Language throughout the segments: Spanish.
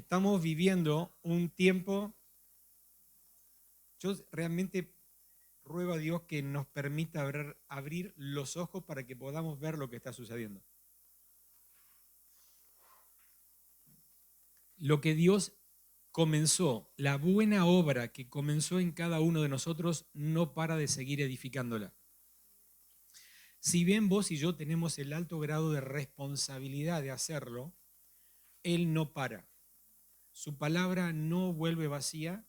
Estamos viviendo un tiempo, yo realmente ruego a Dios que nos permita abrir los ojos para que podamos ver lo que está sucediendo. Lo que Dios comenzó, la buena obra que comenzó en cada uno de nosotros, no para de seguir edificándola. Si bien vos y yo tenemos el alto grado de responsabilidad de hacerlo, Él no para. Su palabra no vuelve vacía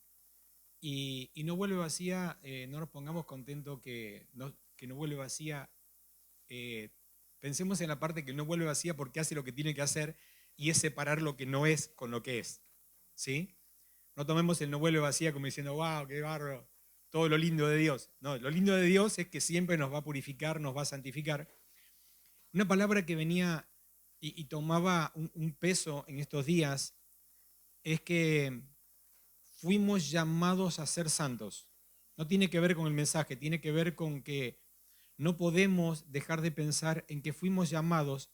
y no vuelve vacía, no nos pongamos contentos que no vuelve vacía. Pensemos en la parte que no vuelve vacía porque hace lo que tiene que hacer y es separar lo que no es con lo que es. ¿Sí? No tomemos el no vuelve vacía como diciendo, wow, qué bárbaro, todo lo lindo de Dios. No, lo lindo de Dios es que siempre nos va a purificar, nos va a santificar. Una palabra que venía y tomaba un peso en estos días es que fuimos llamados a ser santos. No tiene que ver con el mensaje, tiene que ver con que no podemos dejar de pensar en que fuimos llamados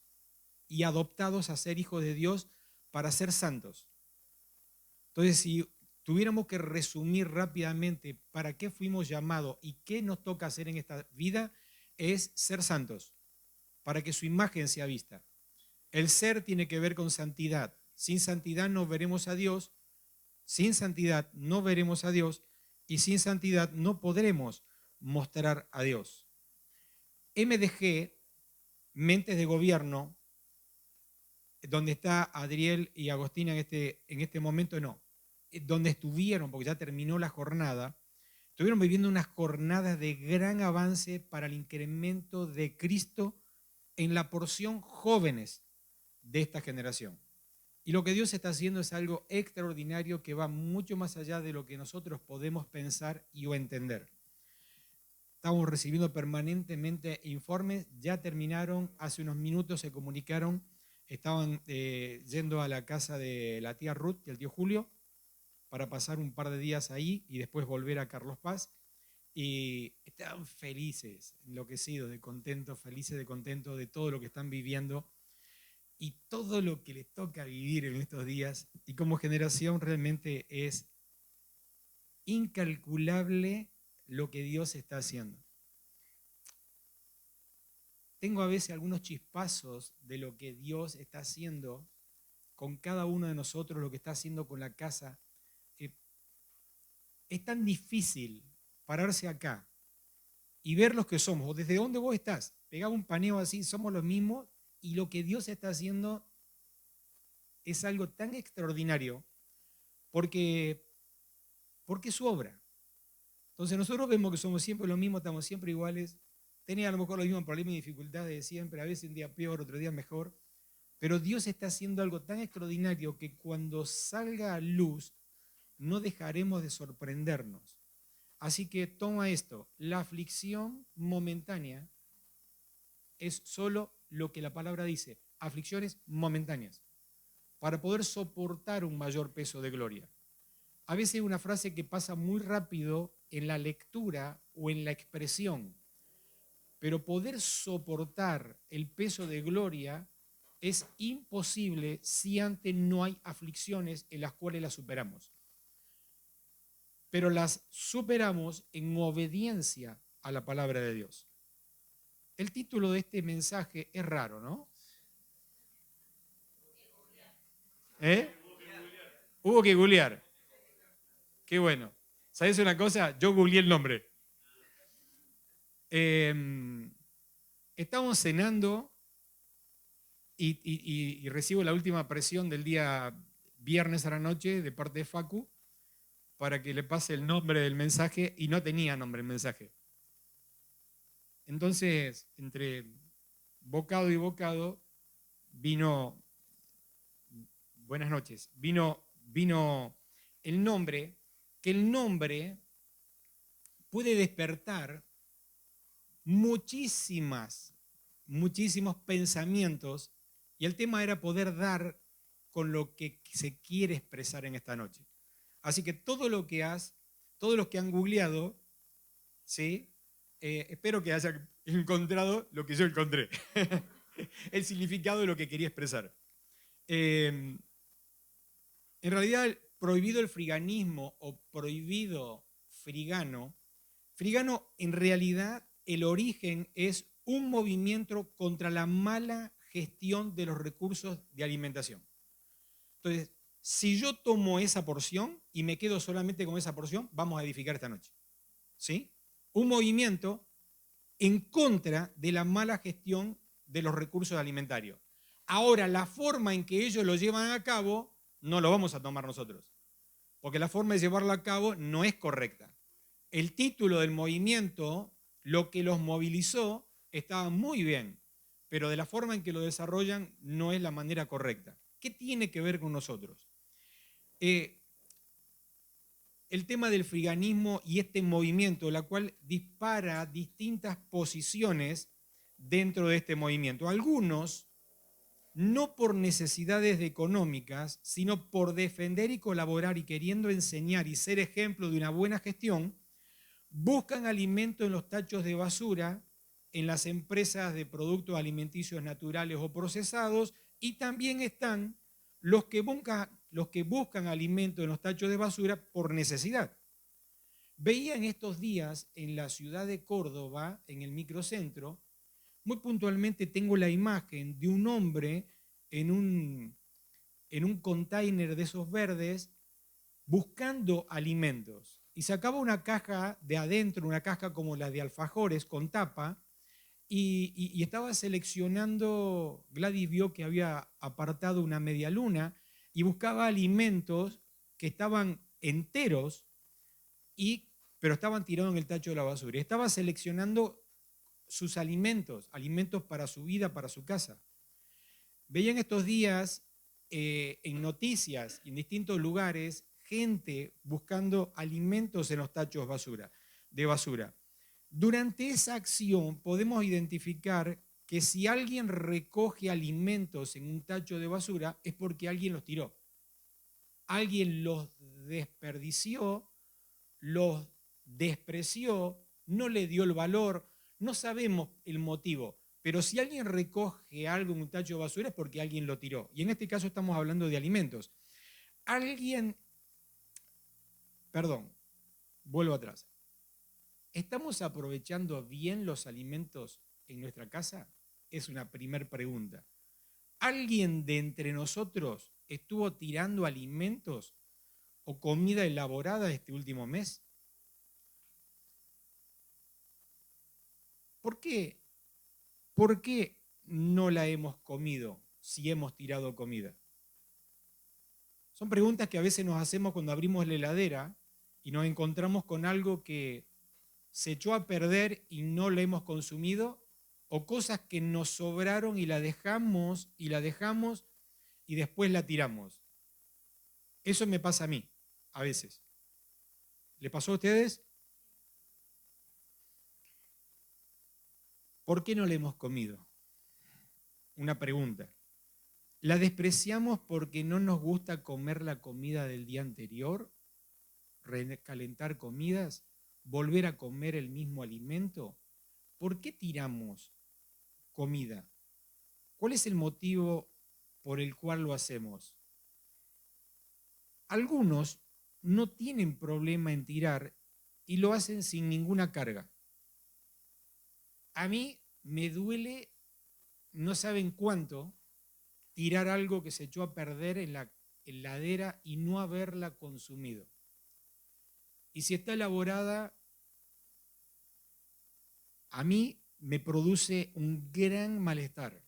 y adoptados a ser hijos de Dios para ser santos. Entonces, si tuviéramos que resumir rápidamente para qué fuimos llamados y qué nos toca hacer en esta vida, es ser santos, para que su imagen sea vista. El ser tiene que ver con santidad. Sin santidad no veremos a Dios, sin santidad no veremos a Dios y sin santidad no podremos mostrar a Dios. MDG, Mentes de Gobierno, donde está Adriel y Agostina en este momento, no, donde estuvieron, porque ya terminó la jornada, estuvieron viviendo unas jornadas de gran avance para el incremento de Cristo en la porción jóvenes de esta generación. Y lo que Dios está haciendo es algo extraordinario que va mucho más allá de lo que nosotros podemos pensar y o entender. Estamos recibiendo permanentemente informes, ya terminaron, hace unos minutos se comunicaron, estaban yendo a la casa de la tía Ruth y el tío Julio para pasar un par de días ahí y después volver a Carlos Paz. Y estaban felices, enloquecidos, felices de contento de todo lo que están viviendo y todo lo que les toca vivir en estos días. Y como generación realmente es incalculable lo que Dios está haciendo. Tengo a veces algunos chispazos de lo que Dios está haciendo con cada uno de nosotros, lo que está haciendo con la casa. Es tan difícil pararse acá y ver los que somos, o desde dónde vos estás. Pegaba un paneo así, somos los mismos, y lo que Dios está haciendo es algo tan extraordinario porque es su obra. Entonces nosotros vemos que somos siempre lo mismo, estamos siempre iguales, tenía a lo mejor los mismos problemas y dificultades de siempre, a veces un día peor, otro día mejor, pero Dios está haciendo algo tan extraordinario que cuando salga a luz no dejaremos de sorprendernos. Así que toma esto, la aflicción momentánea es solo lo que la palabra dice, aflicciones momentáneas, para poder soportar un mayor peso de gloria. A veces es una frase que pasa muy rápido en la lectura o en la expresión, pero poder soportar el peso de gloria es imposible si antes no hay aflicciones en las cuales las superamos. Pero las superamos en obediencia a la palabra de Dios. El título de este mensaje es raro, ¿no? ¿Eh? Hubo que googlear. Qué bueno. ¿Sabes una cosa? Yo googleé el nombre. Estamos cenando y recibo la última presión del día viernes a la noche de parte de Facu para que le pase el nombre del mensaje y no tenía nombre el mensaje. Entonces, entre bocado y bocado, vino, buenas noches, vino el nombre, que el nombre puede despertar muchísimos pensamientos y el tema era poder dar con lo que se quiere expresar en esta noche. Así que todos los que han googleado, ¿sí? Espero que hayan encontrado lo que yo encontré, el significado de lo que quería expresar. En realidad, prohibido el friganismo o prohibido frigano, frigano en realidad el origen es un movimiento contra la mala gestión de los recursos de alimentación. Entonces, si yo tomo esa porción y me quedo solamente con esa porción, vamos a edificar esta noche. ¿Sí? Un movimiento en contra de la mala gestión de los recursos alimentarios. Ahora, la forma en que ellos lo llevan a cabo, no lo vamos a tomar nosotros, porque la forma de llevarlo a cabo no es correcta. El título del movimiento, lo que los movilizó, estaba muy bien, pero de la forma en que lo desarrollan no es la manera correcta. ¿Qué tiene que ver con nosotros? El tema del friganismo y este movimiento, la cual dispara distintas posiciones dentro de este movimiento. Algunos, no por necesidades económicas, sino por defender y colaborar y queriendo enseñar y ser ejemplo de una buena gestión, buscan alimento en los tachos de basura, en las empresas de productos alimenticios naturales o procesados, y también están los que buscan alimento en los tachos de basura por necesidad. Veía en estos días en la ciudad de Córdoba, en el microcentro, muy puntualmente tengo la imagen de un hombre en un container de esos verdes buscando alimentos. Y sacaba una caja de adentro, una caja como la de alfajores con tapa, y estaba seleccionando. Gladys vio que había apartado una media luna y buscaba alimentos que estaban enteros, pero estaban tirados en el tacho de la basura. Y estaba seleccionando sus alimentos, alimentos para su vida, para su casa. Veía en estos días en noticias, en distintos lugares, gente buscando alimentos en los tachos de basura. Durante esa acción podemos identificar que si alguien recoge alimentos en un tacho de basura es porque alguien los tiró. Alguien los desperdició, los despreció, no le dio el valor, no sabemos el motivo, pero si alguien recoge algo en un tacho de basura es porque alguien lo tiró. Y en este caso estamos hablando de alimentos. Vuelvo atrás. ¿Estamos aprovechando bien los alimentos en nuestra casa? Es una primer pregunta. ¿Alguien de entre nosotros estuvo tirando alimentos o comida elaborada este último mes? ¿Por qué? ¿Por qué no la hemos comido si hemos tirado comida? Son preguntas que a veces nos hacemos cuando abrimos la heladera y nos encontramos con algo que se echó a perder y no la hemos consumido, o cosas que nos sobraron y la dejamos y después la tiramos. Eso me pasa a mí, a veces. ¿Le pasó a ustedes? ¿Por qué no la hemos comido? Una pregunta. ¿La despreciamos porque no nos gusta comer la comida del día anterior? ¿Recalentar comidas? ¿Volver a comer el mismo alimento? ¿Por qué tiramos comida? ¿Cuál es el motivo por el cual lo hacemos? Algunos no tienen problema en tirar y lo hacen sin ninguna carga. A mí me duele, no saben cuánto, tirar algo que se echó a perder en la heladera y no haberla consumido. Y si está elaborada, a mí me produce un gran malestar.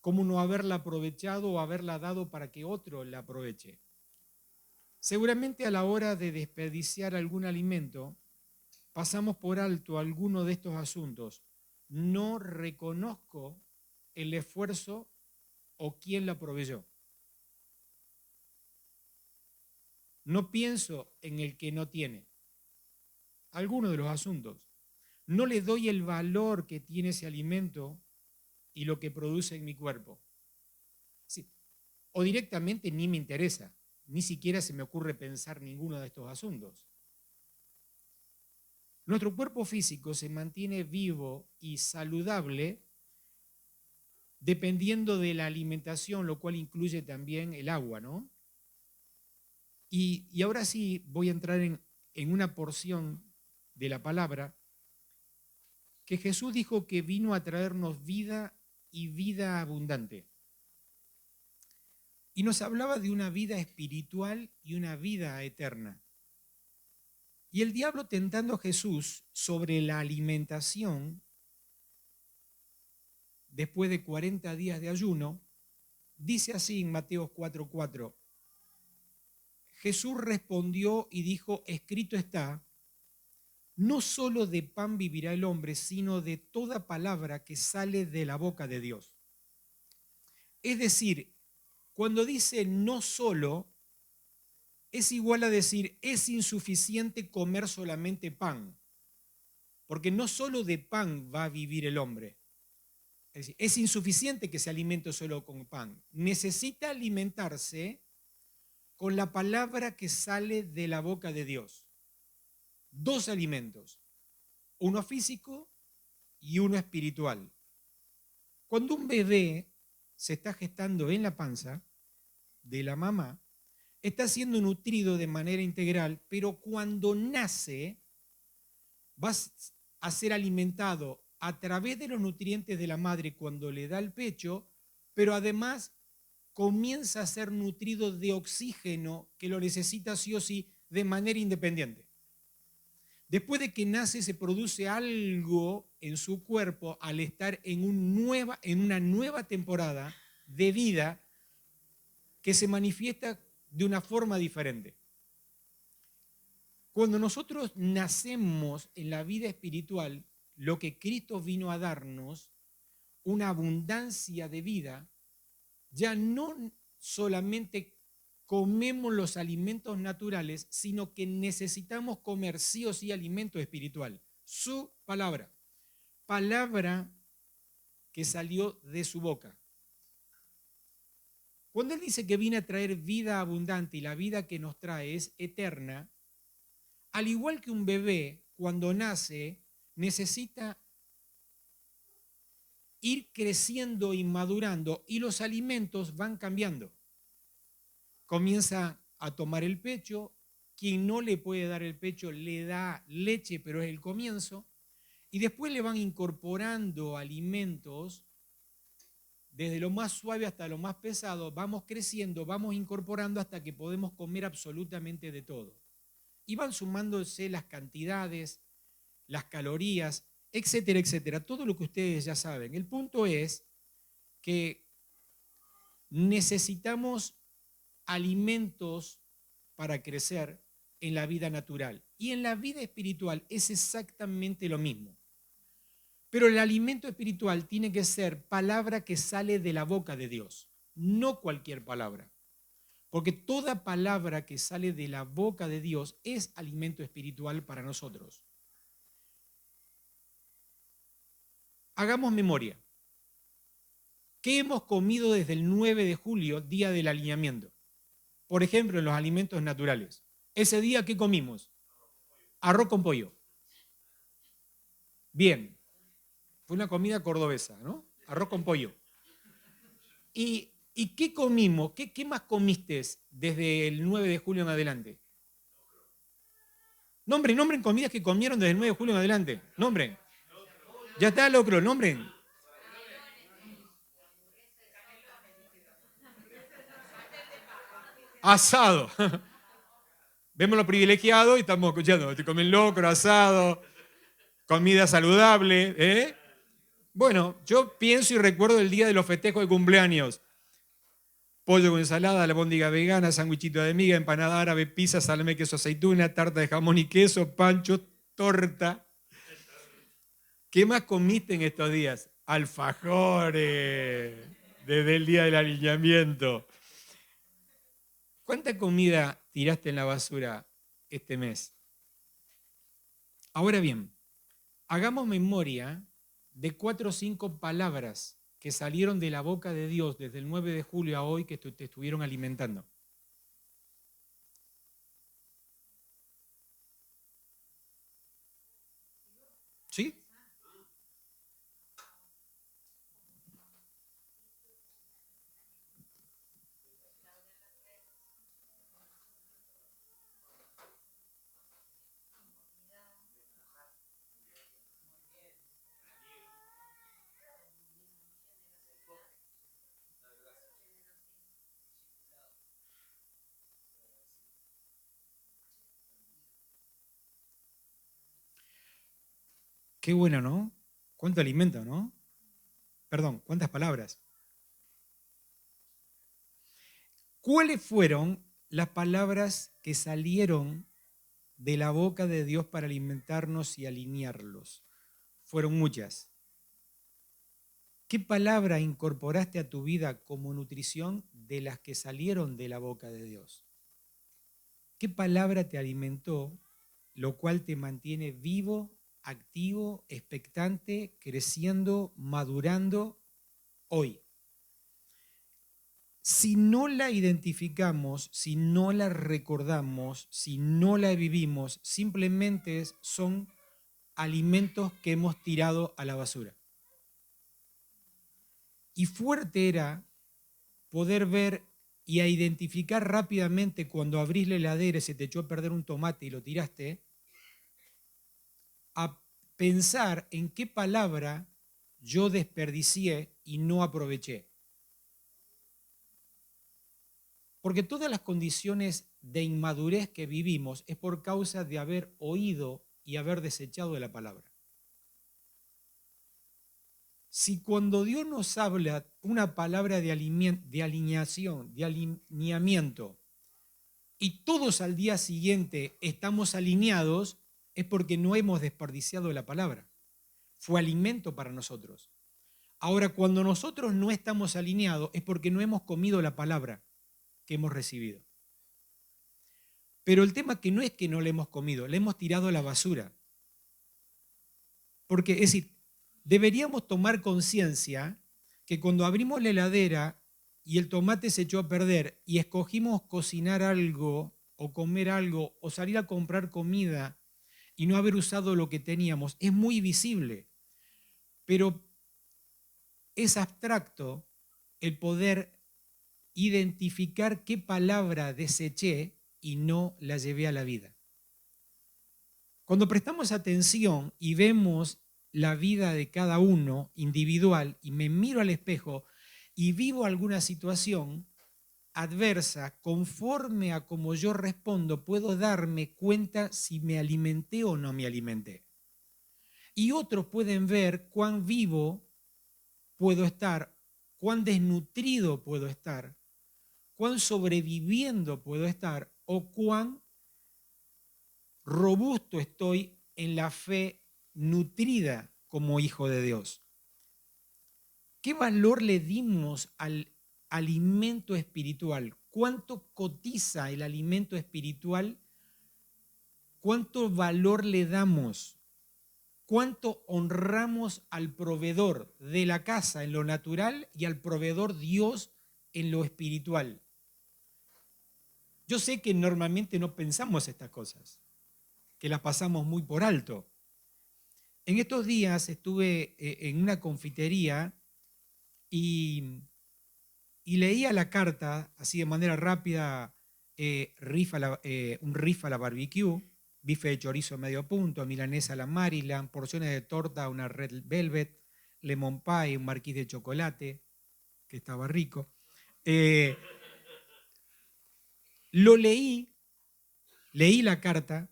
¿Cómo no haberla aprovechado o haberla dado para que otro la aproveche? Seguramente a la hora de desperdiciar algún alimento, pasamos por alto alguno de estos asuntos. No reconozco el esfuerzo o quién la proveyó. No pienso en el que no tiene. Algunos de los asuntos. No le doy el valor que tiene ese alimento y lo que produce en mi cuerpo. Sí. O directamente ni me interesa. Ni siquiera se me ocurre pensar ninguno de estos asuntos. Nuestro cuerpo físico se mantiene vivo y saludable dependiendo de la alimentación, lo cual incluye también el agua, ¿no? Y ahora sí voy a entrar en una porción de la palabra que Jesús dijo que vino a traernos vida y vida abundante. Y nos hablaba de una vida espiritual y una vida eterna. Y el diablo tentando a Jesús sobre la alimentación, después de 40 días de ayuno, dice así en Mateo 4:4, Jesús respondió y dijo, escrito está, no solo de pan vivirá el hombre, sino de toda palabra que sale de la boca de Dios. Es decir, cuando dice no solo, es igual a decir, es insuficiente comer solamente pan, porque no solo de pan va a vivir el hombre. Es decir, es insuficiente que se alimente solo con pan. Necesita alimentarse con la palabra que sale de la boca de Dios. Dos alimentos, uno físico y uno espiritual. Cuando un bebé se está gestando en la panza de la mamá, está siendo nutrido de manera integral, pero cuando nace va a ser alimentado a través de los nutrientes de la madre cuando le da el pecho, pero además comienza a ser nutrido de oxígeno que lo necesita sí o sí de manera independiente. Después de que nace se produce algo en su cuerpo al estar en una nueva temporada de vida que se manifiesta de una forma diferente. Cuando nosotros nacemos en la vida espiritual, lo que Cristo vino a darnos, una abundancia de vida, ya no solamente comemos los alimentos naturales, sino que necesitamos comer sí o sí alimento espiritual. Su palabra. Palabra que salió de su boca. Cuando Él dice que viene a traer vida abundante y la vida que nos trae es eterna, al igual que un bebé cuando nace necesita ir creciendo y madurando y los alimentos van cambiando. Comienza a tomar el pecho, quien no le puede dar el pecho le da leche, pero es el comienzo, y después le van incorporando alimentos desde lo más suave hasta lo más pesado, vamos creciendo, vamos incorporando hasta que podemos comer absolutamente de todo. Y van sumándose las cantidades, las calorías, etcétera, etcétera, todo lo que ustedes ya saben. El punto es que necesitamos alimentos para crecer en la vida natural. Y en la vida espiritual es exactamente lo mismo. Pero el alimento espiritual tiene que ser palabra que sale de la boca de Dios, no cualquier palabra. Porque toda palabra que sale de la boca de Dios es alimento espiritual para nosotros. Hagamos memoria. ¿Qué hemos comido desde el 9 de julio, día del alineamiento? Por ejemplo, en los alimentos naturales. Ese día, ¿qué comimos? Arroz con pollo. Bien. Fue una comida cordobesa, ¿no? Arroz con pollo. ¿Y qué comimos? ¿Qué más comiste desde el 9 de julio en adelante? Nombren comidas que comieron desde el 9 de julio en adelante. Nombren. Ya está, locro, nombren. Asado. Vemos lo privilegiado y estamos escuchando. Te comen locro, asado, comida saludable, ¿eh? Bueno, yo pienso y recuerdo el día de los festejos de cumpleaños. Pollo con ensalada, albóndiga vegana, sándwichito de miga, empanada árabe, pizza, salame, queso, aceituna, tarta de jamón y queso, pancho, torta. ¿Qué más comiste en estos días? Alfajores, desde el día del alineamiento. ¿Cuánta comida tiraste en la basura este mes? Ahora bien, hagamos memoria de 4 o 5 palabras que salieron de la boca de Dios desde el 9 de julio a hoy que te estuvieron alimentando. ¿Sí? Qué bueno, ¿no? ¿Cuánto alimento, no? Perdón, ¿cuántas palabras? ¿Cuáles fueron las palabras que salieron de la boca de Dios para alimentarnos y alinearlos? Fueron muchas. ¿Qué palabra incorporaste a tu vida como nutrición de las que salieron de la boca de Dios? ¿Qué palabra te alimentó, lo cual te mantiene vivo, activo, expectante, creciendo, madurando hoy? Si no la identificamos, si no la recordamos, si no la vivimos, simplemente son alimentos que hemos tirado a la basura. Y fuerte era poder ver y a identificar rápidamente cuando abrís la heladera y se te echó a perder un tomate y lo tiraste, a pensar en qué palabra yo desperdicié y no aproveché. Porque todas las condiciones de inmadurez que vivimos es por causa de haber oído y haber desechado de la palabra. Si cuando Dios nos habla una palabra de alineación, de alineamiento, y todos al día siguiente estamos alineados, es porque no hemos desperdiciado la palabra. Fue alimento para nosotros. Ahora, cuando nosotros no estamos alineados, es porque no hemos comido la palabra que hemos recibido. Pero el tema que no es que no la hemos comido, la hemos tirado a la basura. Porque, es decir, deberíamos tomar conciencia que cuando abrimos la heladera y el tomate se echó a perder y escogimos cocinar algo o comer algo o salir a comprar comida y no haber usado lo que teníamos, es muy visible. Pero es abstracto el poder identificar qué palabra deseché y no la llevé a la vida. Cuando prestamos atención y vemos la vida de cada uno individual y me miro al espejo y vivo alguna situación adversa, conforme a como yo respondo, puedo darme cuenta si me alimenté o no me alimenté. Y otros pueden ver cuán vivo puedo estar, cuán desnutrido puedo estar, cuán sobreviviendo puedo estar o cuán robusto estoy en la fe nutrida como hijo de Dios. ¿Qué valor le dimos al alimento espiritual? ¿Cuánto cotiza el alimento espiritual? ¿Cuánto valor le damos? ¿Cuánto honramos al proveedor de la casa en lo natural y al proveedor Dios en lo espiritual? Yo sé que normalmente no pensamos estas cosas, que las pasamos muy por alto. En estos días estuve en una confitería y leía la carta, así de manera rápida, un riff a la barbecue, bife de chorizo medio punto, milanesa a la Maryland, porciones de torta, una red velvet, lemon pie, un marquís de chocolate, que estaba rico. Lo leí la carta,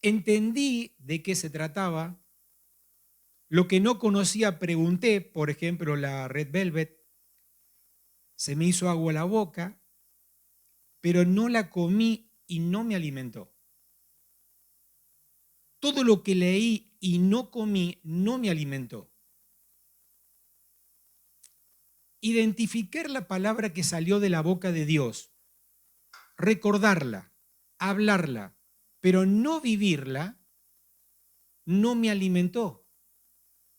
entendí de qué se trataba. Lo que no conocía pregunté, por ejemplo, la red velvet, se me hizo agua a la boca, pero no la comí y no me alimentó. Todo lo que leí y no comí no me alimentó. Identificar la palabra que salió de la boca de Dios, recordarla, hablarla, pero no vivirla, no me alimentó,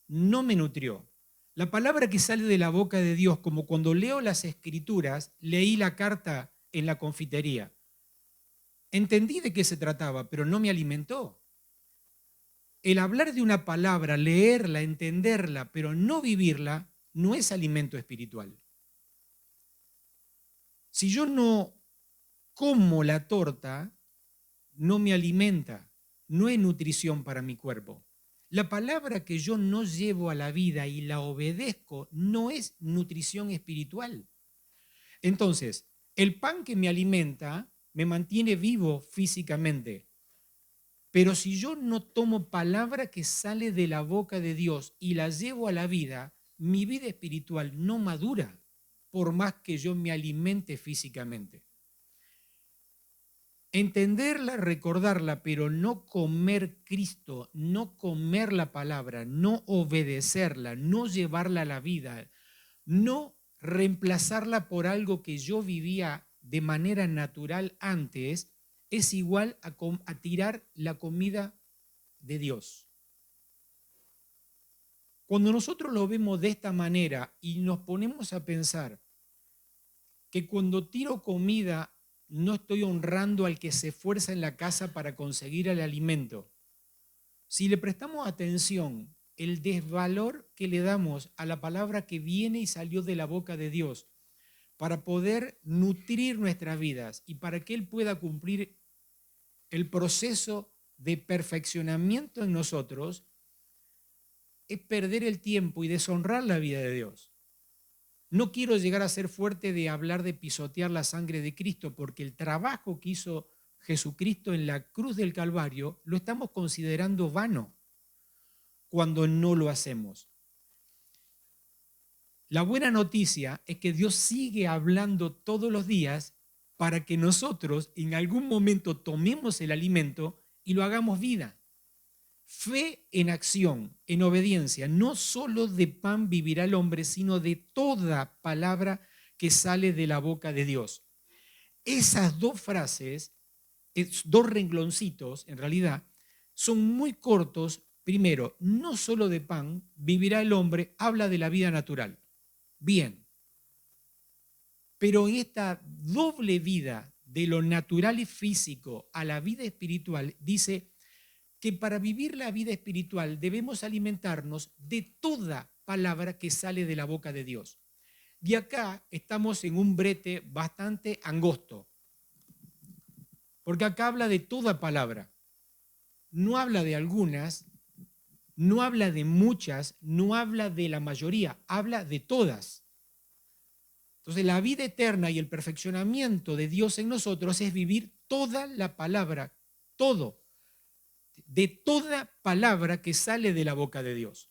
no me nutrió. La palabra que sale de la boca de Dios, como cuando leo las Escrituras, leí la carta en la confitería. Entendí de qué se trataba, pero no me alimentó. El hablar de una palabra, leerla, entenderla, pero no vivirla, no es alimento espiritual. Si yo no como la torta, no me alimenta, no es nutrición para mi cuerpo. La palabra que yo no llevo a la vida y la obedezco no es nutrición espiritual. Entonces, el pan que me alimenta me mantiene vivo físicamente, Pero si yo no tomo palabra que sale de la boca de Dios y la llevo a la vida, mi vida espiritual no madura, por más que yo me alimente físicamente. Entenderla, recordarla, pero no comer Cristo, no comer la palabra, no obedecerla, no llevarla a la vida, no reemplazarla por algo que yo vivía de manera natural antes, es igual a tirar la comida de Dios. Cuando nosotros lo vemos de esta manera y nos ponemos a pensar que cuando tiro comida no estoy honrando al que se esfuerza en la casa para conseguir el alimento. Si le prestamos atención, el desvalor que le damos a la palabra que viene y salió de la boca de Dios para poder nutrir nuestras vidas y para que Él pueda cumplir el proceso de perfeccionamiento en nosotros, es perder el tiempo y deshonrar la vida de Dios. No quiero llegar a ser fuerte de hablar de pisotear la sangre de Cristo, porque el trabajo que hizo Jesucristo en la cruz del Calvario lo estamos considerando vano cuando no lo hacemos. La buena noticia es que Dios sigue hablando todos los días para que nosotros en algún momento tomemos el alimento y lo hagamos vida. Fe en acción, en obediencia, no solo de pan vivirá el hombre, sino de toda palabra que sale de la boca de Dios. Esas dos frases, dos rengloncitos en realidad, son muy cortos. Primero, no solo de pan vivirá el hombre, habla de la vida natural. Bien, pero en esta doble vida de lo natural y físico a la vida espiritual, dice que para vivir la vida espiritual debemos alimentarnos de toda palabra que sale de la boca de Dios. Y acá estamos en un brete bastante angosto, porque acá habla de toda palabra. No habla de algunas, no habla de muchas, no habla de la mayoría, habla de todas. Entonces la vida eterna y el perfeccionamiento de Dios en nosotros es vivir toda la palabra, todo, de toda palabra que sale de la boca de Dios.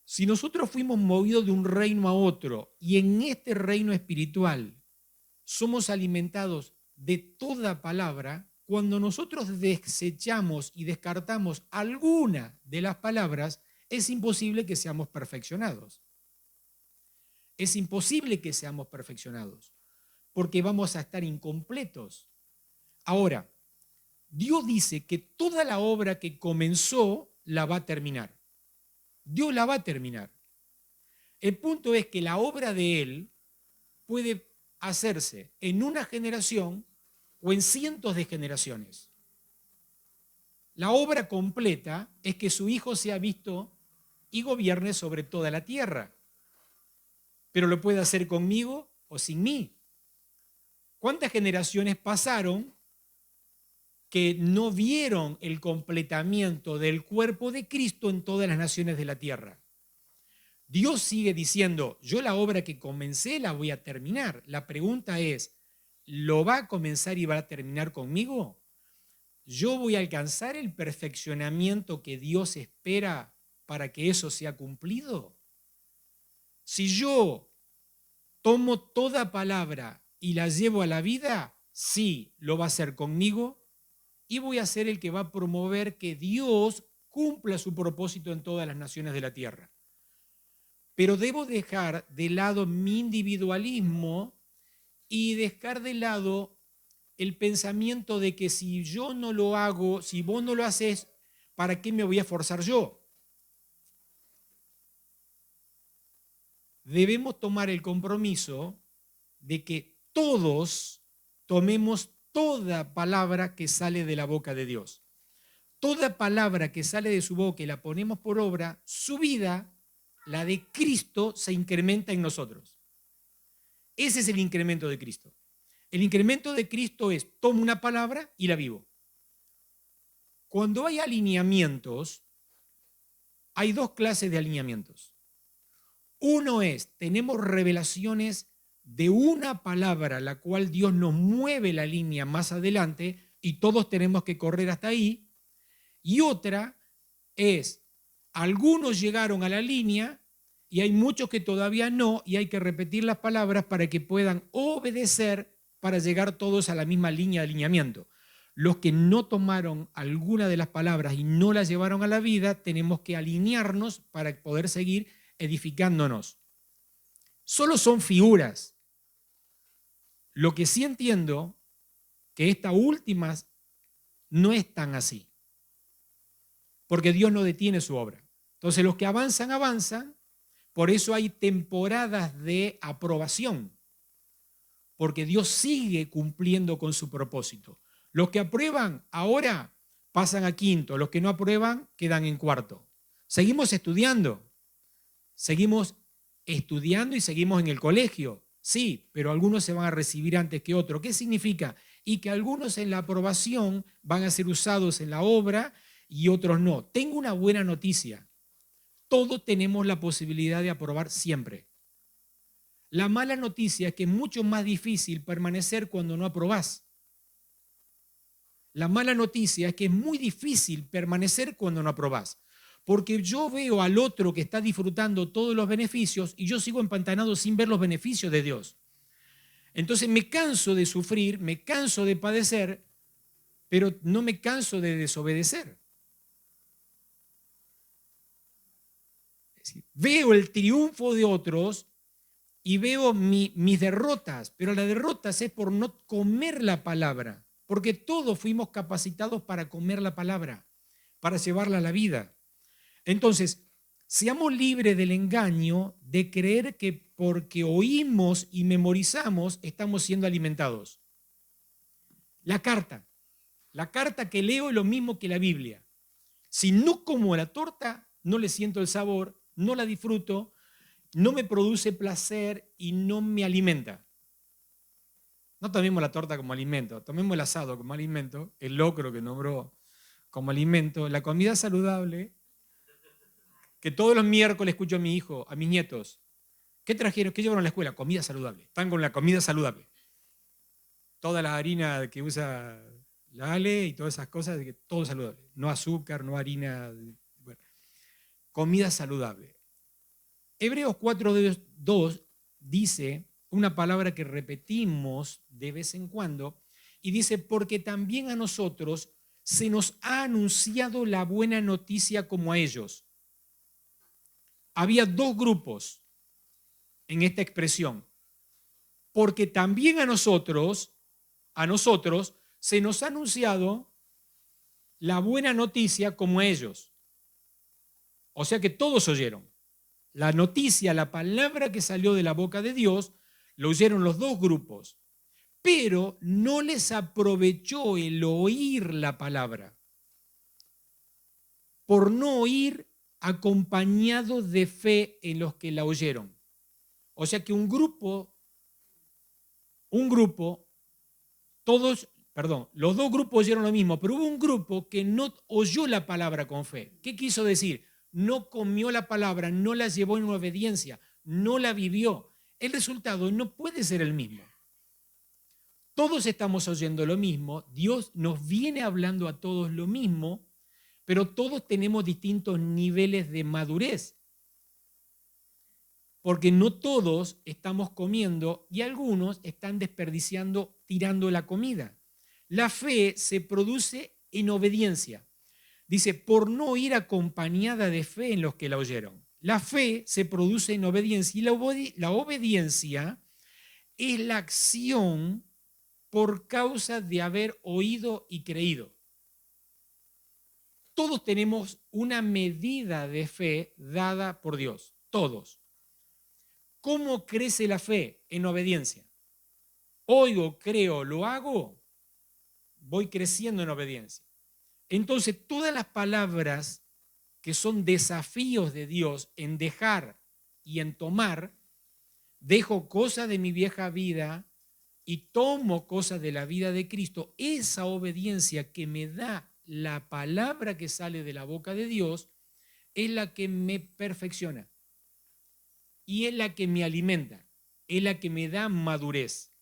Si nosotros fuimos movidos de un reino a otro y en este reino espiritual somos alimentados de toda palabra, cuando nosotros desechamos y descartamos alguna de las palabras, es imposible que seamos perfeccionados. Es imposible que seamos perfeccionados, porque vamos a estar incompletos. Ahora, Dios dice que toda la obra que comenzó la va a terminar. Dios la va a terminar. El punto es que la obra de Él puede hacerse en una generación o en cientos de generaciones. La obra completa es que su Hijo sea visto y gobierne sobre toda la tierra. Pero lo puede hacer conmigo o sin mí. ¿Cuántas generaciones pasaron que no vieron el completamiento del cuerpo de Cristo en todas las naciones de la tierra? Dios sigue diciendo, yo la obra que comencé la voy a terminar. La pregunta es, ¿lo va a comenzar y va a terminar conmigo? ¿Yo voy a alcanzar el perfeccionamiento que Dios espera para que eso sea cumplido? Si yo tomo toda palabra y la llevo a la vida, sí, lo va a hacer conmigo y voy a ser el que va a promover que Dios cumpla su propósito en todas las naciones de la tierra. Pero debo dejar de lado mi individualismo y dejar de lado el pensamiento de que si yo no lo hago, si vos no lo haces, ¿para qué me voy a esforzar yo? Debemos tomar el compromiso de que todos tomemos toda palabra que sale de la boca de Dios. Toda palabra que sale de su boca y la ponemos por obra, su vida, la de Cristo, se incrementa en nosotros. Ese es el incremento de Cristo. El incremento de Cristo es, tomo una palabra y la vivo. Cuando hay alineamientos, hay dos clases de alineamientos. Uno es, tenemos revelaciones de una palabra, la cual Dios nos mueve la línea más adelante y todos tenemos que correr hasta ahí, Y otra es, algunos llegaron a la línea y hay muchos que todavía no, y hay que repetir las palabras para que puedan obedecer para llegar todos a la misma línea de alineamiento. Los que no tomaron alguna de las palabras y no las llevaron a la vida, tenemos que alinearnos para poder seguir edificándonos. Solo son figuras. Lo que sí entiendo que esta última no es tan así, porque Dios no detiene su obra. Entonces los que avanzan, avanzan. Por eso hay temporadas de aprobación, porque Dios sigue cumpliendo con su propósito. Los que aprueban ahora pasan a quinto, los que no aprueban quedan en cuarto. Seguimos estudiando y seguimos en el colegio, sí, pero algunos se van a recibir antes que otros. ¿Qué significa? Y que algunos en la aprobación van a ser usados en la obra y otros no. Tengo una buena noticia. Todos tenemos la posibilidad de aprobar siempre. La mala noticia es que es mucho más difícil permanecer cuando no aprobás. La mala noticia es que es muy difícil permanecer cuando no aprobás. Porque yo veo al otro que está disfrutando todos los beneficios y yo sigo empantanado sin ver los beneficios de Dios. Entonces me canso de sufrir, me canso de padecer, pero no me canso de desobedecer. Veo el triunfo de otros y veo mis derrotas, pero las derrotas es por no comer la palabra, porque todos fuimos capacitados para comer la palabra, para llevarla a la vida. Entonces, seamos libres del engaño de creer que porque oímos y memorizamos estamos siendo alimentados. La carta que leo es lo mismo que la Biblia. Si no como la torta, no le siento el sabor, no la disfruto, no me produce placer y no me alimenta. No tomemos la torta como alimento, tomemos el asado como alimento, el locro que nombró como alimento, la comida saludable, que todos los miércoles escucho a mi hijo, a mis nietos. ¿Qué trajeron? ¿Qué llevaron a la escuela? Comida saludable. Están con la comida saludable. Toda la harina que usa la Ale y todas esas cosas, todo saludable. No azúcar, no harina. Bueno. Comida saludable. Hebreos 4:2 dice una palabra que repetimos de vez en cuando y dice, porque también a nosotros se nos ha anunciado la buena noticia como a ellos. Había dos grupos en esta expresión, porque también a nosotros se nos ha anunciado la buena noticia como a ellos. O sea que todos oyeron. La noticia, la palabra que salió de la boca de Dios, lo oyeron los dos grupos, pero no les aprovechó el oír la palabra, por no oír acompañado de fe en los que la oyeron. O sea que los dos grupos oyeron lo mismo, pero hubo un grupo que no oyó la palabra con fe. ¿Qué quiso decir? No comió la palabra, no la llevó en obediencia, no la vivió. El resultado no puede ser el mismo. Todos estamos oyendo lo mismo, Dios nos viene hablando a todos lo mismo, pero todos tenemos distintos niveles de madurez. Porque no todos estamos comiendo y algunos están desperdiciando, tirando la comida. La fe se produce en obediencia. Dice, por no ir acompañada de fe en los que la oyeron. La fe se produce en obediencia y la obediencia es la acción por causa de haber oído y creído. Todos tenemos una medida de fe dada por Dios, todos. ¿Cómo crece la fe? En obediencia. Oigo, creo, lo hago, voy creciendo en obediencia. Entonces, todas las palabras que son desafíos de Dios en dejar y en tomar, dejo cosas de mi vieja vida y tomo cosas de la vida de Cristo, esa obediencia que me da la palabra que sale de la boca de Dios es la que me perfecciona y es la que me alimenta, es la que me da madurez.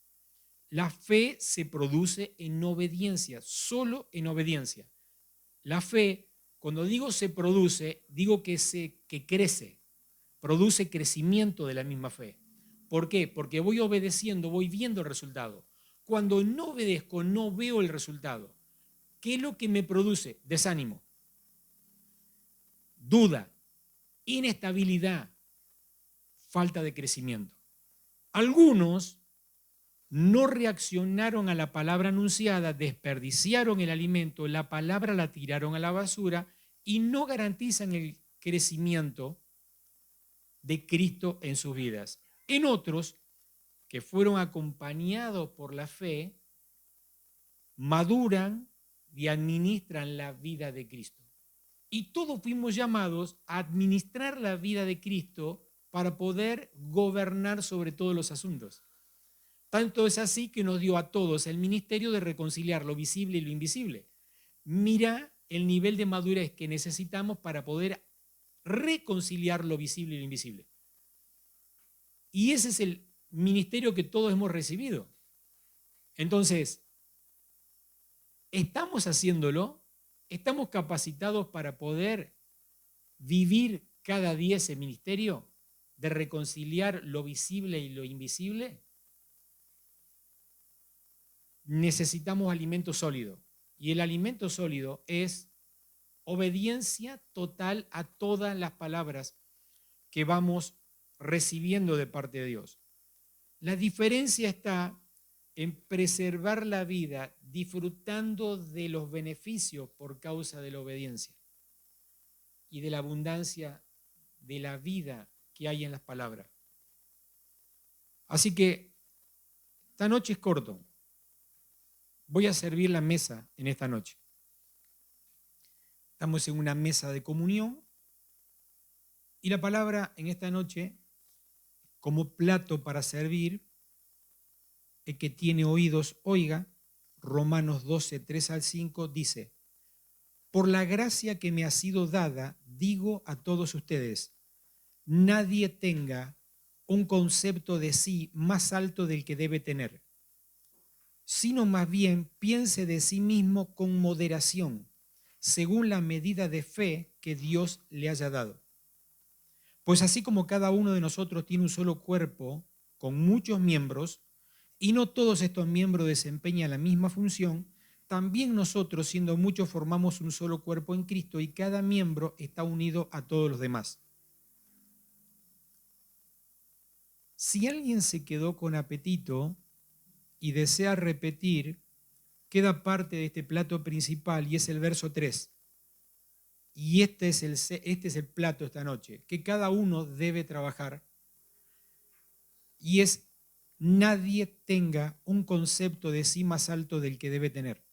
La fe se produce en obediencia, solo en obediencia. La fe Cuando digo se produce, digo que crece, produce crecimiento de la misma fe. ¿Por qué? Porque voy obedeciendo, voy viendo el resultado. Cuando no obedezco, no veo el resultado. ¿Qué es lo que me produce? Desánimo, duda, inestabilidad, falta de crecimiento. Algunos no reaccionaron a la palabra anunciada, desperdiciaron el alimento, la palabra la tiraron a la basura y no garantizan el crecimiento de Cristo en sus vidas. En otros, que fueron acompañados por la fe, maduran y administran la vida de Cristo. Y todos fuimos llamados a administrar la vida de Cristo para poder gobernar sobre todos los asuntos. Tanto es así que nos dio a todos el ministerio de reconciliar lo visible y lo invisible. Mira el nivel de madurez que necesitamos para poder reconciliar lo visible y lo invisible. Y ese es el ministerio que todos hemos recibido. Entonces, ¿estamos haciéndolo? ¿Estamos capacitados para poder vivir cada día ese ministerio de reconciliar lo visible y lo invisible? Necesitamos alimento sólido. Y el alimento sólido es obediencia total a todas las palabras que vamos recibiendo de parte de Dios. La diferencia está en preservar la vida disfrutando de los beneficios por causa de la obediencia y de la abundancia de la vida que hay en las palabras. Así que esta noche es corto. Voy a servir la mesa en esta noche. Estamos en una mesa de comunión y la palabra en esta noche, como plato para servir, el que tiene oídos, oiga. Romanos 12, 3 al 5 dice: por la gracia que me ha sido dada, digo a todos ustedes, nadie tenga un concepto de sí más alto del que debe tener, sino más bien piense de sí mismo con moderación, según la medida de fe que Dios le haya dado. Pues así como cada uno de nosotros tiene un solo cuerpo con muchos miembros, y no todos estos miembros desempeñan la misma función, también nosotros, siendo muchos, formamos un solo cuerpo en Cristo y cada miembro está unido a todos los demás. Si alguien se quedó con apetito y desea repetir, queda parte de este plato principal y es el verso 3. Y este es el plato esta noche, que cada uno debe trabajar, y es: nadie tenga un concepto de sí más alto del que debe tener,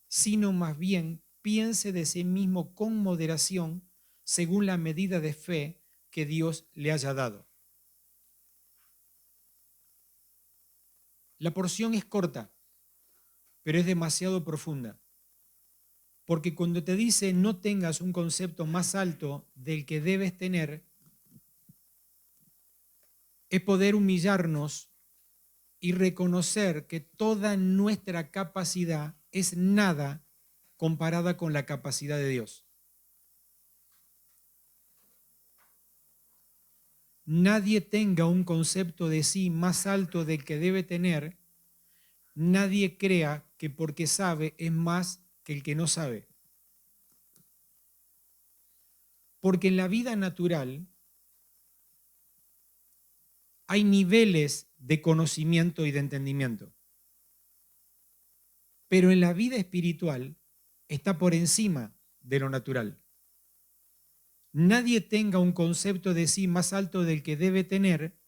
sino más bien piense de sí mismo con moderación, según la medida de fe que Dios le haya dado. La porción es corta, pero es demasiado profunda. Porque cuando te dice no tengas un concepto más alto del que debes tener, es poder humillarnos y reconocer que toda nuestra capacidad es nada comparada con la capacidad de Dios. Nadie tenga un concepto de sí más alto del que debe tener. Nadie crea que porque sabe es más que el que no sabe. Porque en la vida natural hay niveles de conocimiento y de entendimiento. Pero en la vida espiritual está por encima de lo natural. Nadie tenga un concepto de sí más alto del que debe tener.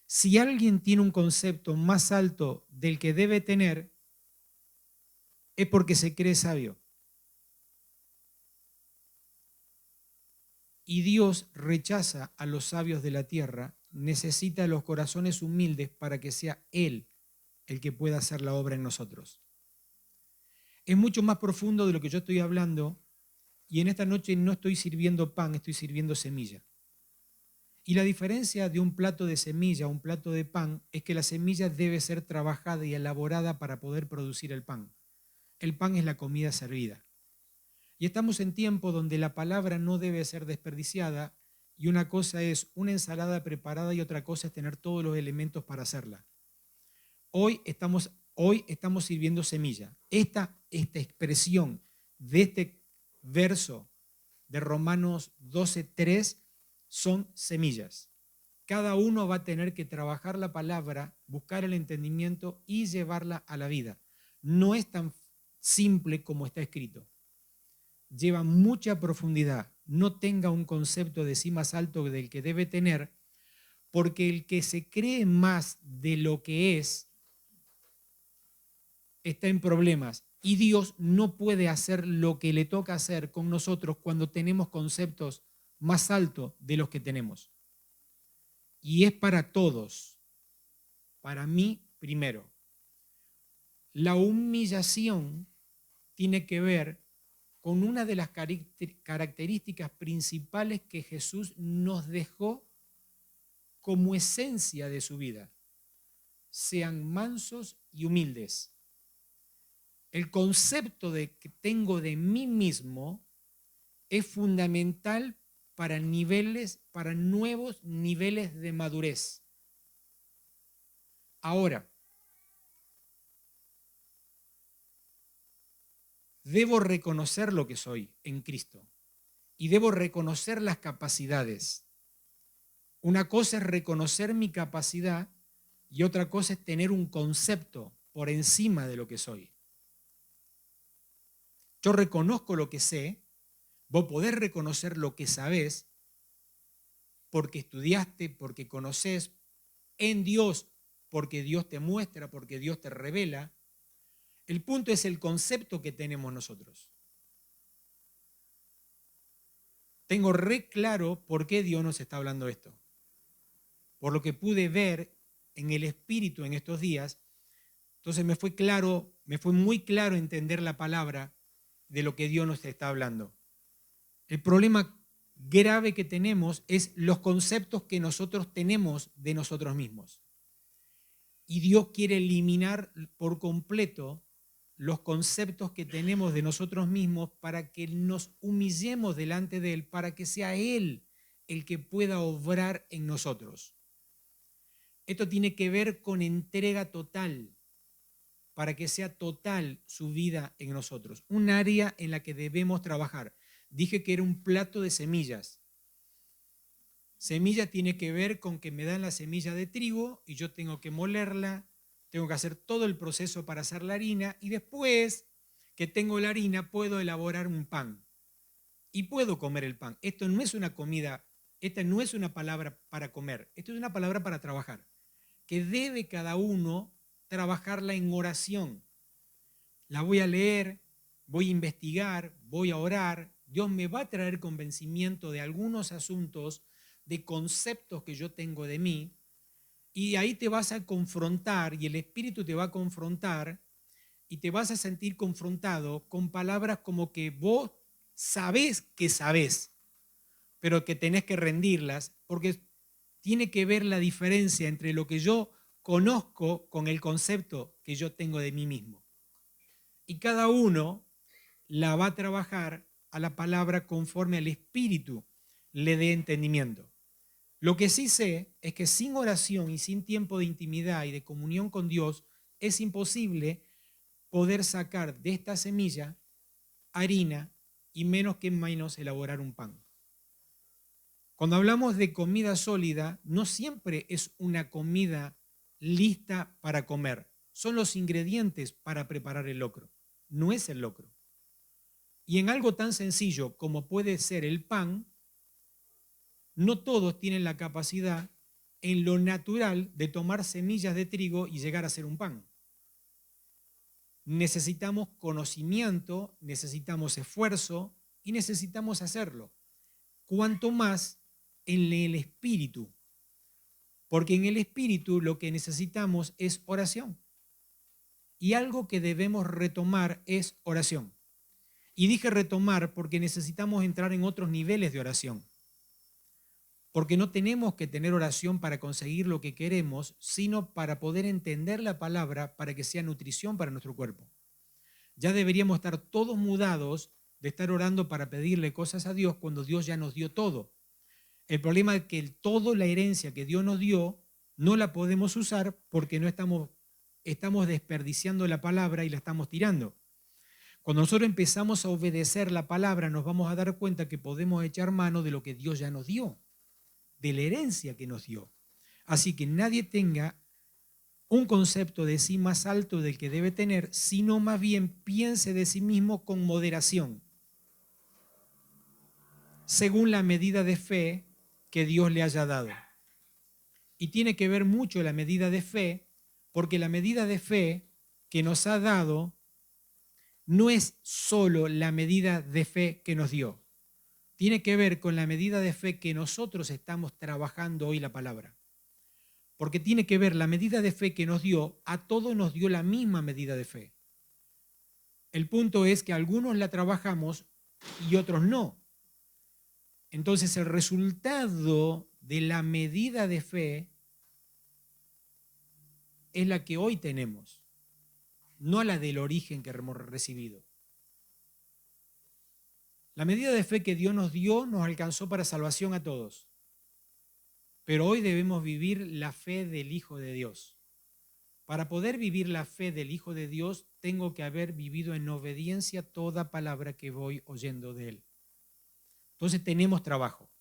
Si alguien tiene un concepto más alto del que debe tener, es porque se cree sabio. Y Dios rechaza a los sabios de la tierra, necesita los corazones humildes para que sea Él el que pueda hacer la obra en nosotros. Es mucho más profundo de lo que yo estoy hablando, y en esta noche no estoy sirviendo pan, estoy sirviendo semilla. Y la diferencia de un plato de semilla a un plato de pan es que la semilla debe ser trabajada y elaborada para poder producir el pan. El pan es la comida servida. Y estamos en tiempo donde la palabra no debe ser desperdiciada y una cosa es una ensalada preparada y otra cosa es tener todos los elementos para hacerla. Hoy estamos sirviendo semilla. Esta expresión de este verso de Romanos 12:3 son semillas. Cada uno va a tener que trabajar la palabra, buscar el entendimiento y llevarla a la vida. No es tan simple como está escrito. Lleva mucha profundidad. No tenga un concepto de sí más alto del que debe tener, porque el que se cree más de lo que es, está en problemas. Y Dios no puede hacer lo que le toca hacer con nosotros cuando tenemos conceptos más altos de los que tenemos. Y es para todos. Para mí, primero. La humillación tiene que ver con una de las características principales que Jesús nos dejó como esencia de su vida. Sean mansos y humildes. El concepto de que tengo de mí mismo es fundamental para nuevos niveles de madurez. Ahora, debo reconocer lo que soy en Cristo y debo reconocer las capacidades. Una cosa es reconocer mi capacidad y otra cosa es tener un concepto por encima de lo que soy. Yo reconozco lo que sé, vos podés reconocer lo que sabés porque estudiaste, porque conocés en Dios, porque Dios te muestra, porque Dios te revela. El punto es el concepto que tenemos nosotros. Tengo re claro por qué Dios nos está hablando esto. Por lo que pude ver en el Espíritu en estos días, entonces me fue muy claro entender la palabra de lo que Dios nos está hablando. El problema grave que tenemos es los conceptos que nosotros tenemos de nosotros mismos. Y Dios quiere eliminar por completo los conceptos que tenemos de nosotros mismos para que nos humillemos delante de Él, para que sea Él el que pueda obrar en nosotros. Esto tiene que ver con entrega total, para que sea total su vida en nosotros. Un área en la que debemos trabajar. Dije que era un plato de semillas. Semilla tiene que ver con que me dan la semilla de trigo y yo tengo que molerla, tengo que hacer todo el proceso para hacer la harina y después que tengo la harina puedo elaborar un pan y puedo comer el pan. Esto no es una comida, esta no es una palabra para comer, esto es una palabra para trabajar, que debe cada uno trabajarla en oración. La voy a leer, voy a investigar, voy a orar. Dios me va a traer convencimiento de algunos asuntos, de conceptos que yo tengo de mí, y ahí te vas a confrontar y el Espíritu te va a confrontar y te vas a sentir confrontado con palabras como que vos sabés, pero que tenés que rendirlas porque tiene que ver la diferencia entre lo que yo conozco con el concepto que yo tengo de mí mismo. Y cada uno la va a trabajar a la palabra conforme al Espíritu le dé entendimiento. Lo que sí sé es que sin oración y sin tiempo de intimidad y de comunión con Dios es imposible poder sacar de esta semilla harina y menos que menos elaborar un pan. Cuando hablamos de comida sólida, no siempre es una comida lista para comer. Son los ingredientes para preparar el locro. No es el locro. Y en algo tan sencillo como puede ser el pan, no todos tienen la capacidad en lo natural de tomar semillas de trigo y llegar a hacer un pan. Necesitamos conocimiento, necesitamos esfuerzo y necesitamos hacerlo. Cuanto más en el Espíritu, porque en el Espíritu lo que necesitamos es oración. Y algo que debemos retomar es oración. Y dije retomar porque necesitamos entrar en otros niveles de oración. Porque no tenemos que tener oración para conseguir lo que queremos, sino para poder entender la palabra para que sea nutrición para nuestro cuerpo. Ya deberíamos estar todos mudados de estar orando para pedirle cosas a Dios cuando Dios ya nos dio todo. El problema es que toda la herencia que Dios nos dio no la podemos usar porque no estamos desperdiciando la palabra y la estamos tirando. Cuando nosotros empezamos a obedecer la palabra, nos vamos a dar cuenta que podemos echar mano de lo que Dios ya nos dio, de la herencia que nos dio. Así que nadie tenga un concepto de sí más alto del que debe tener, sino más bien piense de sí mismo con moderación, según la medida de fe que Dios le haya dado. Y tiene que ver mucho la medida de fe, porque la medida de fe que nos ha dado no es solo la medida de fe que nos dio. Tiene que ver con la medida de fe que nosotros estamos trabajando hoy la palabra. Porque tiene que ver la medida de fe que nos dio, a todos nos dio la misma medida de fe. El punto es que algunos la trabajamos y otros no. Entonces el resultado de la medida de fe es la que hoy tenemos, no la del origen que hemos recibido. La medida de fe que Dios nos dio nos alcanzó para salvación a todos. Pero hoy debemos vivir la fe del Hijo de Dios. Para poder vivir la fe del Hijo de Dios, tengo que haber vivido en obediencia toda palabra que voy oyendo de Él. Entonces tenemos trabajo.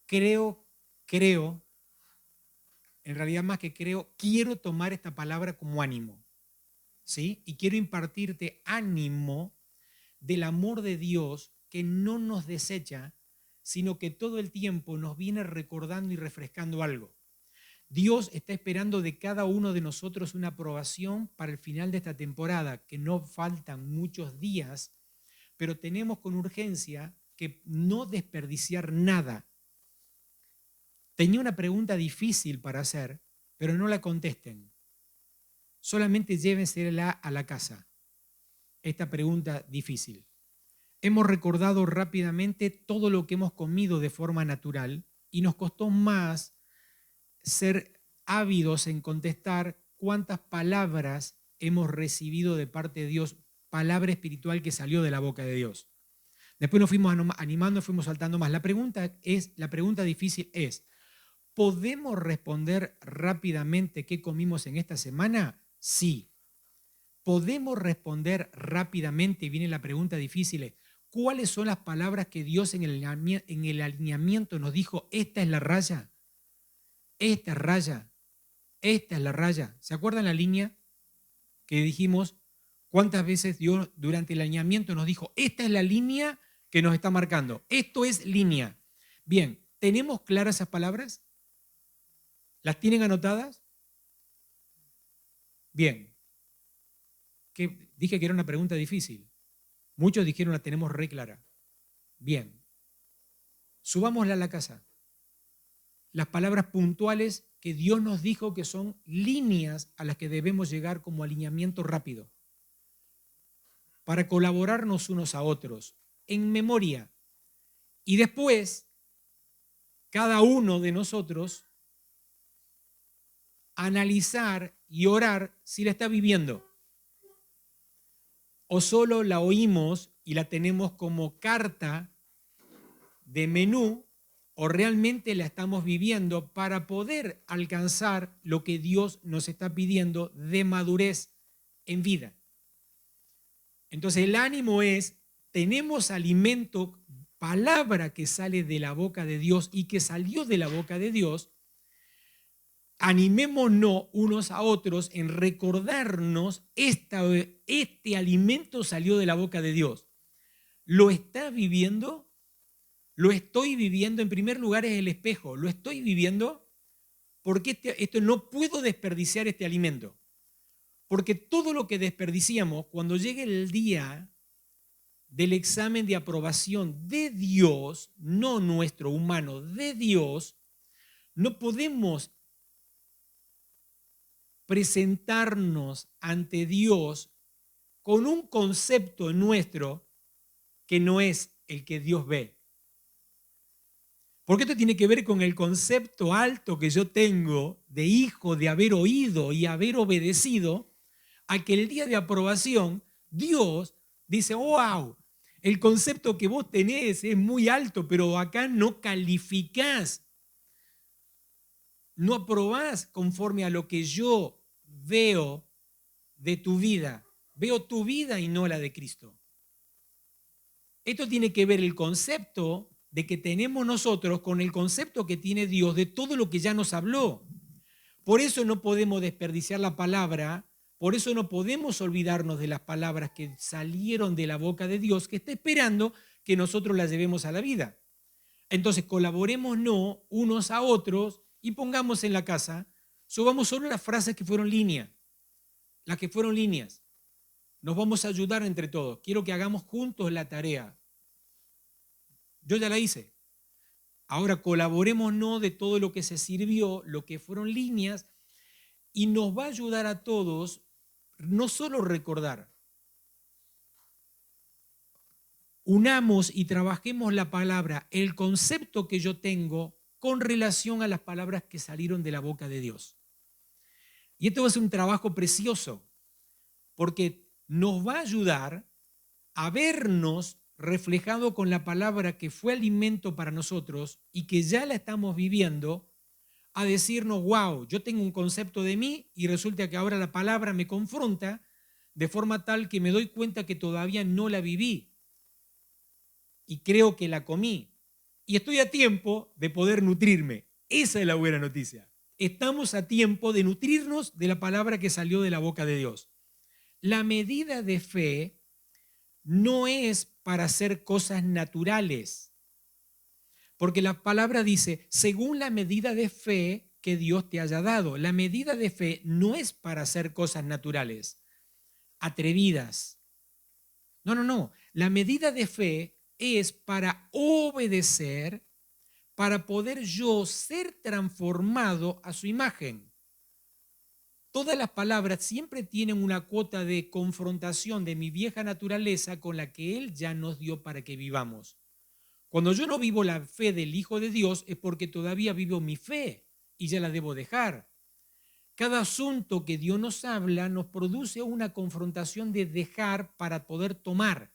Creo, en realidad más que creo, quiero tomar esta palabra como ánimo, ¿sí? Y quiero impartirte ánimo del amor de Dios que no nos desecha, sino que todo el tiempo nos viene recordando y refrescando algo. Dios está esperando de cada uno de nosotros una aprobación para el final de esta temporada, que no faltan muchos días, pero tenemos con urgencia que no desperdiciar nada. Tenía una pregunta difícil para hacer, pero no la contesten. Solamente llévensela a la casa. Esta pregunta difícil. Hemos recordado rápidamente todo lo que hemos comido de forma natural y nos costó más ser ávidos en contestar cuántas palabras hemos recibido de parte de Dios, palabra espiritual que salió de la boca de Dios. Después nos fuimos animando, fuimos saltando más. La pregunta difícil es, ¿podemos responder rápidamente qué comimos en esta semana? Sí. ¿Podemos responder rápidamente? Y viene la pregunta difícil. ¿Cuáles son las palabras que Dios en el alineamiento nos dijo? Esta es la raya. Esta es raya. Esta es la raya. ¿Se acuerdan la línea que dijimos? ¿Cuántas veces Dios durante el alineamiento nos dijo, esta es la línea que nos está marcando? Esto es línea. Bien, ¿tenemos claras esas palabras? ¿Las tienen anotadas? Bien. Dije que era una pregunta difícil. Muchos dijeron la tenemos re clara. Bien. Subámosla a la casa. Las palabras puntuales que Dios nos dijo que son líneas a las que debemos llegar como alineamiento rápido. Para colaborarnos unos a otros. En memoria. Y después, cada uno de nosotros analizar y orar si la está viviendo. O solo la oímos y la tenemos como carta de menú, o realmente la estamos viviendo para poder alcanzar lo que Dios nos está pidiendo de madurez en vida. Entonces el ánimo es, tenemos alimento, palabra que sale de la boca de Dios y que salió de la boca de Dios. Animémonos unos a otros en recordarnos este alimento salió de la boca de Dios. ¿Lo estás viviendo? ¿Lo estoy viviendo? En primer lugar es el espejo. ¿Lo estoy viviendo? Porque no puedo desperdiciar este alimento. Porque todo lo que desperdiciamos, cuando llegue el día del examen de aprobación de Dios, no nuestro humano, de Dios, no podemos presentarnos ante Dios con un concepto nuestro que no es el que Dios ve. Porque esto tiene que ver con el concepto alto que yo tengo de hijo, de haber oído y haber obedecido, a que el día de aprobación Dios dice, wow, el concepto que vos tenés es muy alto, pero acá no calificás, no aprobás conforme a lo que yo veo de tu vida. Veo tu vida y no la de Cristo. Esto tiene que ver el concepto de que tenemos nosotros con el concepto que tiene Dios de todo lo que ya nos habló. Por eso no podemos desperdiciar la palabra, por eso no podemos olvidarnos de las palabras que salieron de la boca de Dios, que está esperando que nosotros las llevemos a la vida. Entonces colaborémonos unos a otros y pongamos en la casa, subamos solo las frases que fueron líneas, las que fueron líneas. Nos vamos a ayudar entre todos. Quiero que hagamos juntos la tarea. Yo ya la hice. Ahora colaborémonos de todo lo que se sirvió, lo que fueron líneas, y nos va a ayudar a todos no solo recordar. Unamos y trabajemos la palabra, el concepto que yo tengo con relación a las palabras que salieron de la boca de Dios. Y esto va a ser un trabajo precioso, porque nos va a ayudar a vernos reflejado con la palabra que fue alimento para nosotros y que ya la estamos viviendo, a decirnos, wow, yo tengo un concepto de mí y resulta que ahora la palabra me confronta de forma tal que me doy cuenta que todavía no la viví y creo que la comí. Y estoy a tiempo de poder nutrirme. Esa es la buena noticia. Estamos a tiempo de nutrirnos de la palabra que salió de la boca de Dios. La medida de fe no es para hacer cosas naturales, porque la palabra dice, según la medida de fe que Dios te haya dado. La medida de fe no es para hacer cosas naturales, atrevidas. No. La medida de fe es para obedecer, para poder yo ser transformado a su imagen. Todas las palabras siempre tienen una cuota de confrontación de mi vieja naturaleza con la que Él ya nos dio para que vivamos. Cuando yo no vivo la fe del Hijo de Dios es porque todavía vivo mi fe y ya la debo dejar. Cada asunto que Dios nos habla nos produce una confrontación de dejar para poder tomar.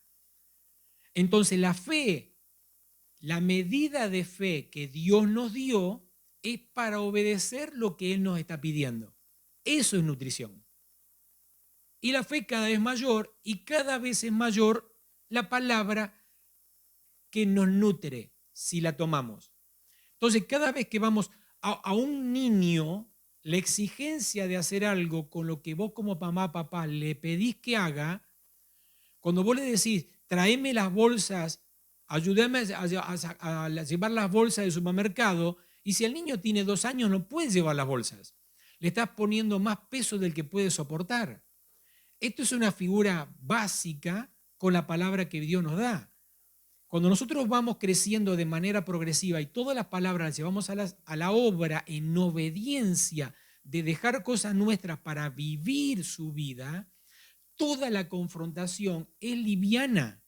Entonces la fe, la medida de fe que Dios nos dio es para obedecer lo que Él nos está pidiendo. Eso es nutrición. Y la fe cada vez mayor y cada vez es mayor la palabra que nos nutre si la tomamos. Entonces, cada vez que vamos a un niño, la exigencia de hacer algo con lo que vos como mamá, papá le pedís que haga, cuando vos le decís, tráeme las bolsas, ayúdame a llevar las bolsas del supermercado, y si el niño tiene 2 años no puede llevar las bolsas. Le estás poniendo más peso del que puede soportar. Esto es una figura básica con la palabra que Dios nos da. Cuando nosotros vamos creciendo de manera progresiva y todas las palabras las llevamos a la obra en obediencia de dejar cosas nuestras para vivir su vida, toda la confrontación es liviana.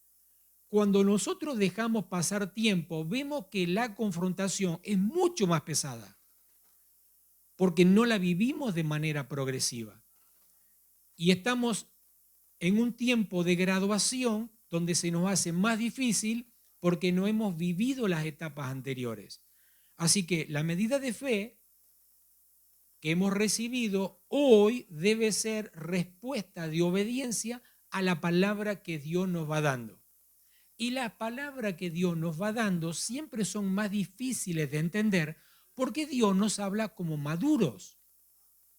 Cuando nosotros dejamos pasar tiempo, vemos que la confrontación es mucho más pesada, porque no la vivimos de manera progresiva. Y estamos en un tiempo de graduación donde se nos hace más difícil porque no hemos vivido las etapas anteriores. Así que la medida de fe que hemos recibido hoy debe ser respuesta de obediencia a la palabra que Dios nos va dando. Y la palabra que Dios nos va dando siempre son más difíciles de entender porque Dios nos habla como maduros,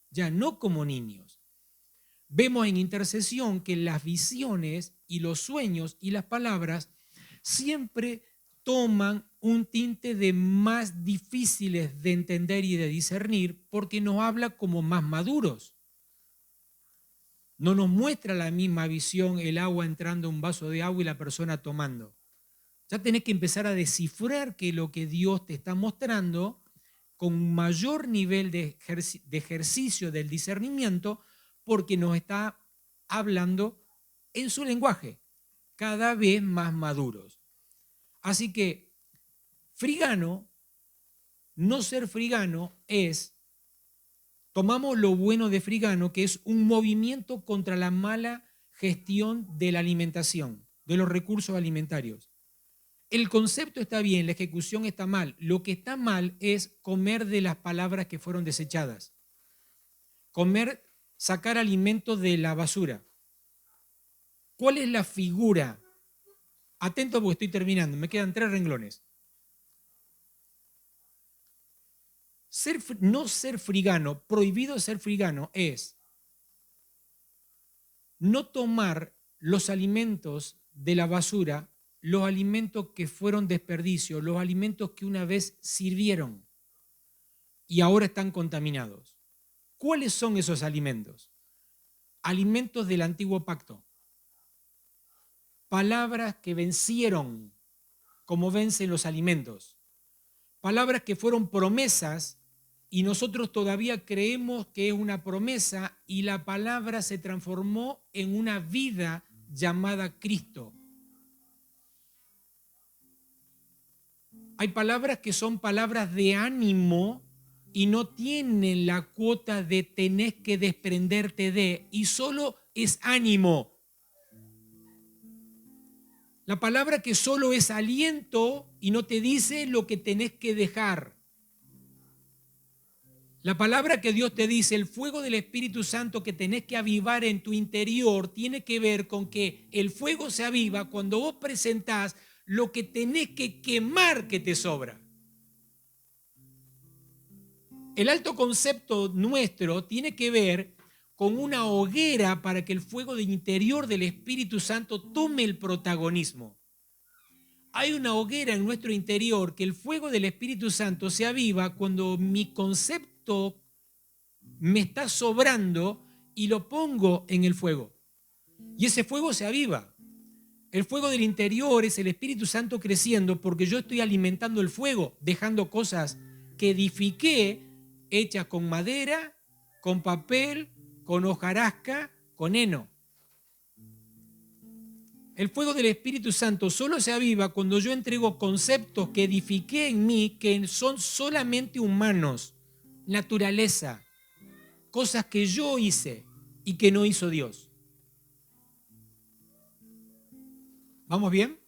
ya no como niños. Vemos en intercesión que las visiones y los sueños y las palabras siempre toman un tinte de más difíciles de entender y de discernir porque nos habla como más maduros. No nos muestra la misma visión el agua entrando en un vaso de agua y la persona tomando. Ya tenés que empezar a descifrar que lo que Dios te está mostrando con un mayor nivel de ejercicio del discernimiento porque nos está hablando en su lenguaje, cada vez más maduros. Así que frigano, no ser frigano es, tomamos lo bueno de frigano, que es un movimiento contra la mala gestión de la alimentación, de los recursos alimentarios. El concepto está bien, la ejecución está mal. Lo que está mal es comer de las palabras que fueron desechadas. Sacar alimentos de la basura. ¿Cuál es la figura? Atento porque estoy terminando, me quedan 3 renglones. No ser frigano, prohibido ser frigano, es no tomar los alimentos de la basura, los alimentos que fueron desperdicios, los alimentos que una vez sirvieron y ahora están contaminados. ¿Cuáles son esos alimentos? Alimentos del antiguo pacto. Palabras que vencieron, como vencen los alimentos. Palabras que fueron promesas y nosotros todavía creemos que es una promesa y la palabra se transformó en una vida llamada Cristo. Hay palabras que son palabras de ánimo y no tienen la cuota de tenés que desprenderte de, y solo es ánimo. La palabra que solo es aliento y no te dice lo que tenés que dejar. La palabra que Dios te dice, el fuego del Espíritu Santo que tenés que avivar en tu interior, tiene que ver con que el fuego se aviva cuando vos presentás lo que tenés que quemar que te sobra. El alto concepto nuestro tiene que ver con una hoguera para que el fuego del interior del Espíritu Santo tome el protagonismo. Hay una hoguera en nuestro interior que el fuego del Espíritu Santo se aviva cuando mi concepto me está sobrando y lo pongo en el fuego. Y ese fuego se aviva. El fuego del interior es el Espíritu Santo creciendo porque yo estoy alimentando el fuego, dejando cosas que edifiqué, hechas con madera, con papel, con hojarasca, con heno. El fuego del Espíritu Santo solo se aviva cuando yo entrego conceptos que edifiqué en mí, que son solamente humanos, naturaleza, cosas que yo hice y que no hizo Dios. ¿Vamos bien?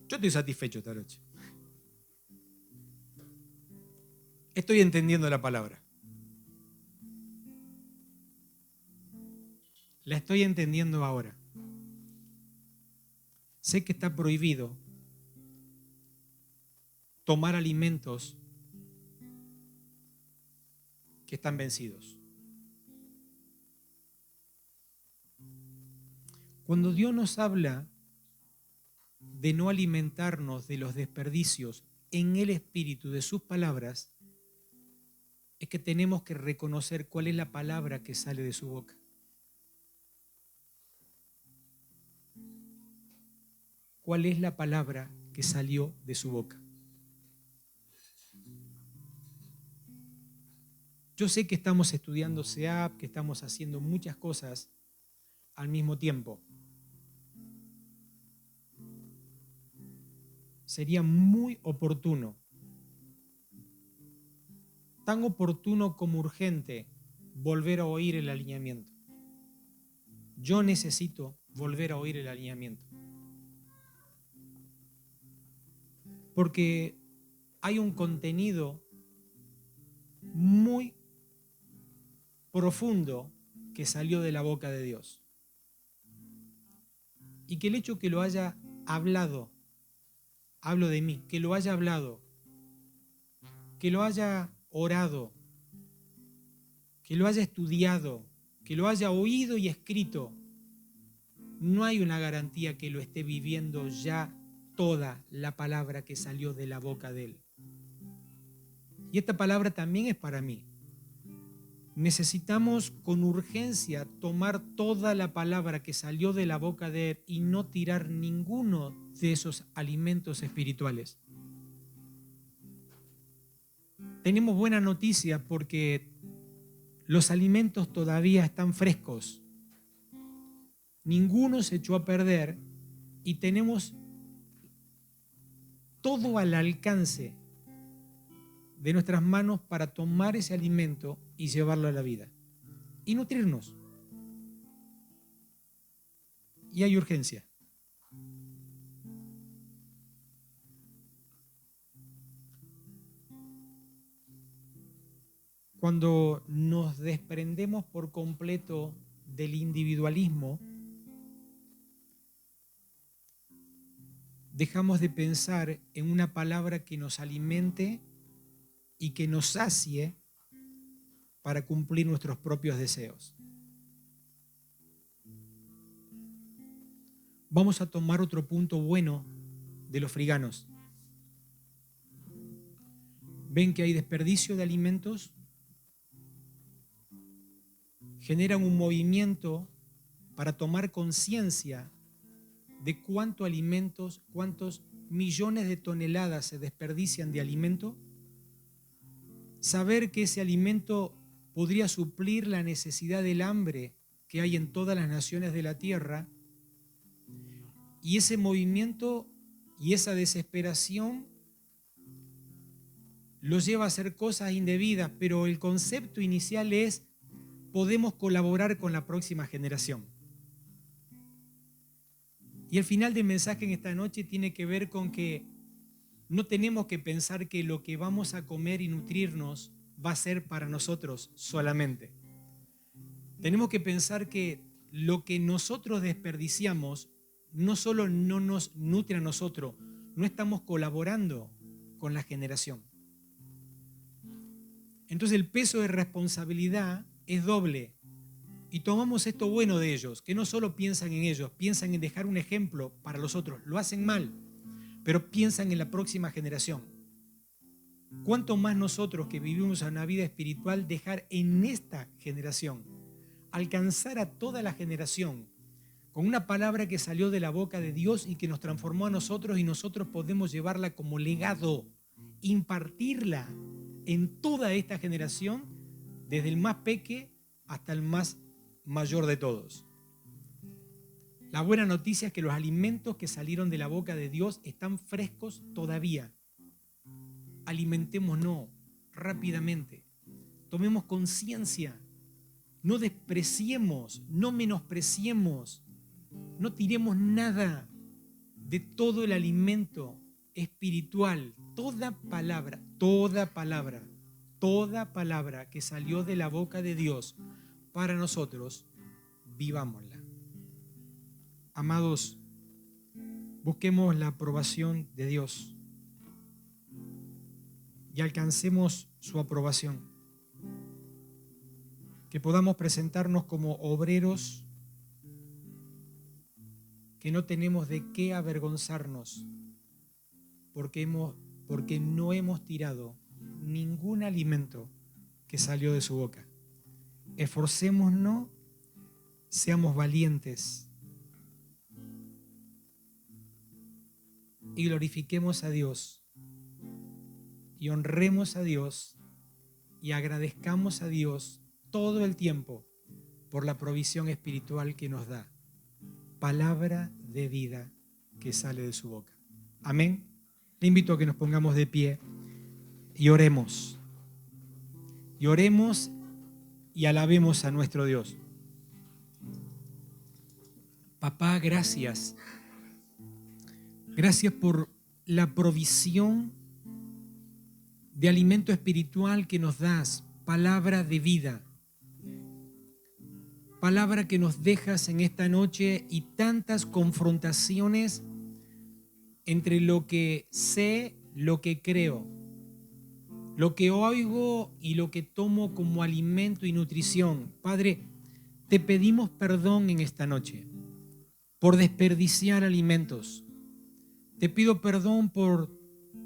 Yo estoy satisfecho esta noche. Estoy entendiendo la palabra. La estoy entendiendo ahora. Sé que está prohibido tomar alimentos que están vencidos. Cuando Dios nos habla de no alimentarnos de los desperdicios en el espíritu de sus palabras, es que tenemos que reconocer cuál es la palabra que sale de su boca. ¿Cuál es la palabra que salió de su boca? Yo sé que estamos estudiando SEAP, que estamos haciendo muchas cosas al mismo tiempo. Sería muy oportuno, tan oportuno como urgente, volver a oír el alineamiento. Yo necesito volver a oír el alineamiento. Porque hay un contenido muy profundo que salió de la boca de Dios. Y que el hecho que lo haya hablado, hablo de mí, que lo haya hablado, que lo haya orado, que lo haya estudiado, que lo haya oído y escrito, no hay una garantía que lo esté viviendo ya toda la palabra que salió de la boca de él. Y esta palabra también es para mí. Necesitamos con urgencia tomar toda la palabra que salió de la boca de él y no tirar ninguno de esos alimentos espirituales. Tenemos buena noticia porque los alimentos todavía están frescos. Ninguno se echó a perder y tenemos todo al alcance de nuestras manos para tomar ese alimento y llevarlo a la vida y nutrirnos. Y hay urgencia. Cuando nos desprendemos por completo del individualismo, dejamos de pensar en una palabra que nos alimente y que nos sacie para cumplir nuestros propios deseos. Vamos a tomar otro punto bueno de los friganos. ¿Ven que hay desperdicio de alimentos? Generan un movimiento para tomar conciencia de cuántos alimentos, cuántos millones de toneladas se desperdician de alimento. Saber que ese alimento podría suplir la necesidad del hambre que hay en todas las naciones de la tierra. Y ese movimiento y esa desesperación los lleva a hacer cosas indebidas, pero el concepto inicial es: podemos colaborar con la próxima generación. Y el final del mensaje en esta noche tiene que ver con que no tenemos que pensar que lo que vamos a comer y nutrirnos va a ser para nosotros solamente. Tenemos que pensar que lo que nosotros desperdiciamos no solo no nos nutre a nosotros, no estamos colaborando con la generación. Entonces el peso de responsabilidad es doble. Y tomamos esto bueno de ellos, que no solo piensan en ellos, piensan en dejar un ejemplo para los otros. Lo hacen mal, pero piensan en la próxima generación. ¿Cuánto más nosotros que vivimos una vida espiritual dejar en esta generación, alcanzar a toda la generación con una palabra que salió de la boca de Dios y que nos transformó a nosotros, y nosotros podemos llevarla como legado, impartirla en toda esta generación, desde el más peque hasta el más mayor de todos? La buena noticia es que los alimentos que salieron de la boca de Dios están frescos todavía. Alimentémonos rápidamente. Tomemos conciencia. No despreciemos, no menospreciemos, no tiremos nada de todo el alimento espiritual. Toda palabra que salió de la boca de Dios para nosotros, vivámosla. Amados, busquemos la aprobación de Dios y alcancemos su aprobación. Que podamos presentarnos como obreros que no tenemos de qué avergonzarnos, porque no hemos tirado ningún alimento que salió de su boca. Esforcémonos, seamos valientes y glorifiquemos a Dios y honremos a Dios y agradezcamos a Dios todo el tiempo por la provisión espiritual que nos da. Palabra de vida que sale de su boca. Amén. Le invito a que nos pongamos de pie y oremos. Y oremos y alabemos a nuestro Dios. Papá, gracias. Gracias por la provisión de alimento espiritual que nos das. Palabra de vida. Palabra que nos dejas en esta noche, y tantas confrontaciones entre lo que sé, lo que creo, lo que oigo y lo que tomo como alimento y nutrición. Padre, te pedimos perdón en esta noche por desperdiciar alimentos. Te pido perdón por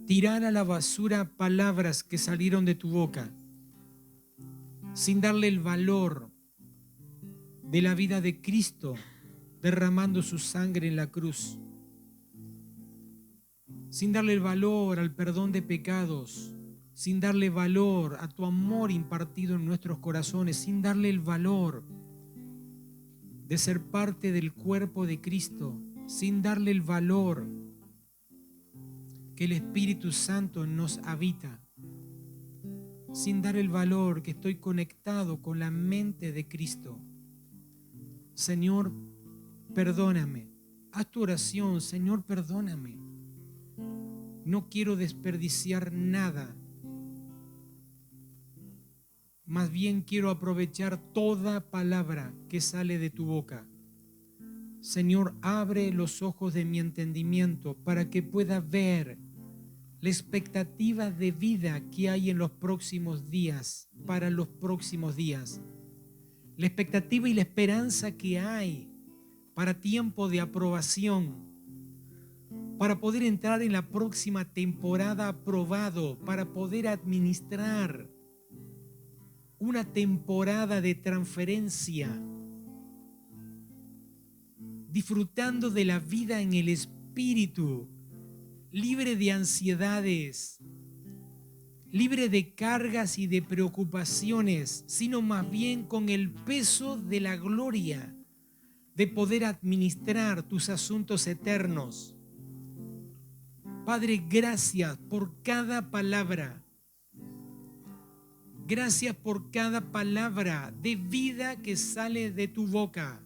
tirar a la basura palabras que salieron de tu boca sin darle el valor de la vida de Cristo derramando su sangre en la cruz, sin darle el valor al perdón de pecados, sin darle valor a tu amor impartido en nuestros corazones, sin darle el valor de ser parte del cuerpo de Cristo, sin darle el valor que el Espíritu Santo nos habita. sin dar el valor que estoy conectado con la mente de Cristo. Señor, perdóname. Haz tu oración, Señor, perdóname. No quiero desperdiciar nada. Más bien quiero aprovechar toda palabra que sale de tu boca. Señor, abre los ojos de mi entendimiento para que pueda ver la expectativa de vida que hay en los próximos días, para los próximos días. La expectativa y la esperanza que hay para tiempo de aprobación, para poder entrar en la próxima temporada aprobado, para poder administrar una temporada de transferencia, disfrutando de la vida en el Espíritu, libre de ansiedades, libre de cargas y de preocupaciones, sino más bien con el peso de la gloria de poder administrar tus asuntos eternos. Padre, gracias por cada palabra. Gracias por cada palabra de vida que sale de tu boca.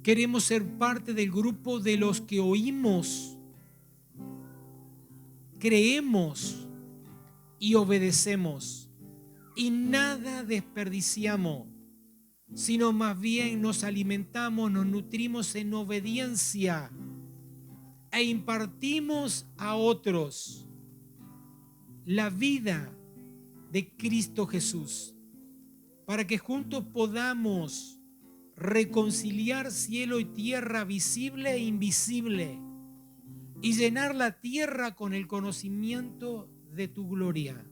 Queremos ser parte del grupo de los que oímos, creemos y obedecemos, y nada desperdiciamos, sino más bien nos alimentamos, nos nutrimos en obediencia e impartimos a otros la vida de Cristo Jesús, para que juntos podamos reconciliar cielo y tierra, visible e invisible, y llenar la tierra con el conocimiento de tu gloria.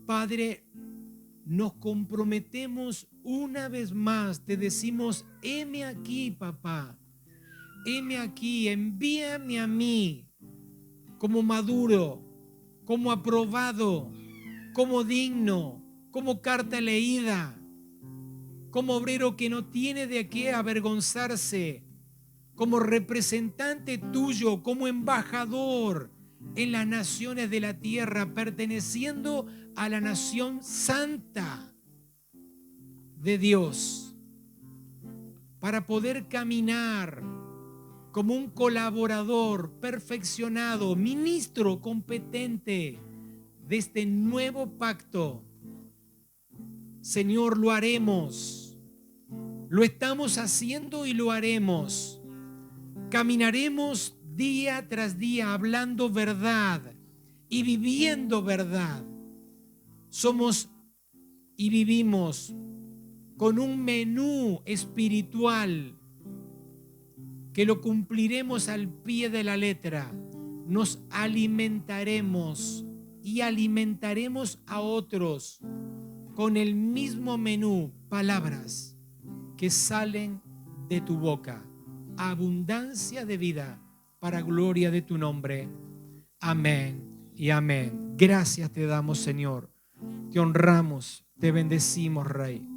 Padre, nos comprometemos una vez más, te decimos, heme aquí, papá, heme aquí, envíame a mí como maduro, como aprobado, como digno, como carta leída, como obrero que no tiene de qué avergonzarse, como representante tuyo, como embajador en las naciones de la tierra, perteneciendo a la nación santa de Dios, para poder caminar como un colaborador perfeccionado, ministro competente de este nuevo pacto. Señor, lo haremos, lo estamos haciendo y lo haremos. Caminaremos día tras día hablando verdad y viviendo verdad. Somos y vivimos con un menú espiritual que lo cumpliremos al pie de la letra. Nos alimentaremos y alimentaremos a otros con el mismo menú, palabras que salen de tu boca. Abundancia de vida para gloria de tu nombre. Amén y amén. Gracias te damos, Señor. Te honramos, te bendecimos, Rey.